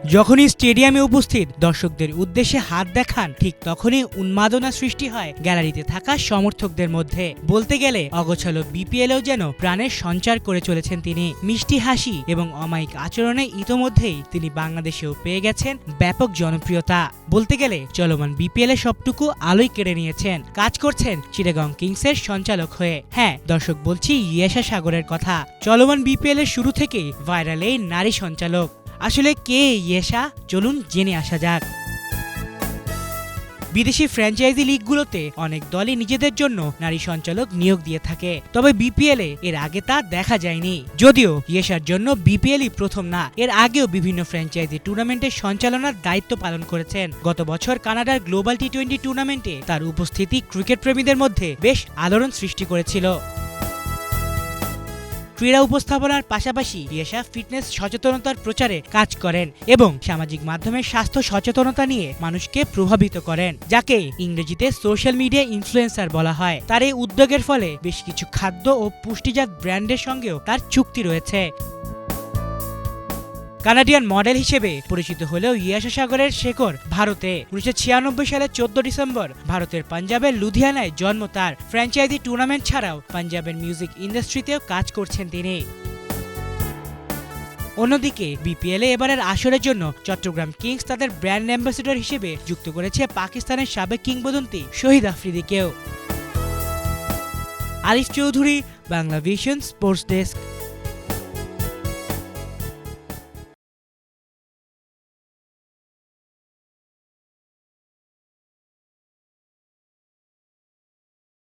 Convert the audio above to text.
যখনই স্টেডিয়ামে উপস্থিত দর্শকদের উদ্দেশ্যে হাত দেখান, ঠিক তখনই উন্মাদনা সৃষ্টি হয় গ্যালারিতে থাকা সমর্থকদের মধ্যে। বলতে গেলে অগোছালো বিপিএলেও যেন প্রাণের সঞ্চার করে চলেছেন তিনি। মিষ্টি হাসি এবং অমায়িক আচরণে ইতোমধ্যেই তিনি বাংলাদেশেও পেয়ে গেছেন ব্যাপক জনপ্রিয়তা। বলতে গেলে চলমান বিপিএলে সবটুকু আলোয় কেড়ে নিয়েছেন। কাজ করছেন চিটাগং কিংসের সঞ্চালক হয়ে। হ্যাঁ দর্শক, বলছি ইয়েশা সাগরের কথা। চলমান বিপিএল এর শুরু থেকেই ভাইরাল এই নারী সঞ্চালক। আসলে কে ইয়েশা, চলুন জেনে আসা যাক। বিদেশি ফ্র্যাঞ্চাইজি লিগগুলোতে অনেক দলই নিজেদের জন্য নারী সঞ্চালক নিয়োগ দিয়ে থাকে, তবে বিপিএলে এর আগে তা দেখা যায়নি। যদিও ইয়েশার জন্য বিপিএলই প্রথম না, এর আগেও বিভিন্ন ফ্র্যাঞ্চাইজি টুর্নামেন্টের সঞ্চালনার দায়িত্ব পালন করেছেন। গত বছর কানাডার গ্লোবাল টি-20 টুর্নামেন্টে তার উপস্থিতি ক্রিকেট প্রেমীদের মধ্যে বেশ আলোড়ন সৃষ্টি করেছিল। ক্রীড়া উপস্থাপনার পাশাপাশি ইয়েশা ফিটনেস সচেতনতার প্রচারে কাজ করেন এবং সামাজিক মাধ্যমে স্বাস্থ্য সচেতনতা নিয়ে মানুষকে প্রভাবিত করেন, যাকে ইংরেজিতে সোশ্যাল মিডিয়া ইনফ্লুয়েন্সার বলা হয়। তার এই উদ্যোগের ফলে বেশ কিছু খাদ্য ও পুষ্টিজাত ব্র্যান্ডের সঙ্গেও তার চুক্তি রয়েছে। কানাডিয়ান মডেল হিসেবে পরিচিত হলেও ইয়েশা সাগরের শেকড় ভারতে। 1996 সালের 14 ডিসেম্বর ভারতের পাঞ্জাবের লুধিয়ানায় জন্ম তার। ফ্র্যাঞ্চাইজি টুর্নামেন্ট ছাড়াও পাঞ্জাবের মিউজিক ইন্ডাস্ট্রিতেও কাজ করছেন তিনি। অন্যদিকে বিপিএলে এবারের আসরের জন্য চট্টগ্রাম কিংস তাদের ব্র্যান্ড অ্যাম্বাসেডর হিসেবে যুক্ত করেছে পাকিস্তানের সাবেক কিংবদন্তি শহীদ আফ্রিদিকেও। Arif Chowdhury, Bangla Vision sports desk.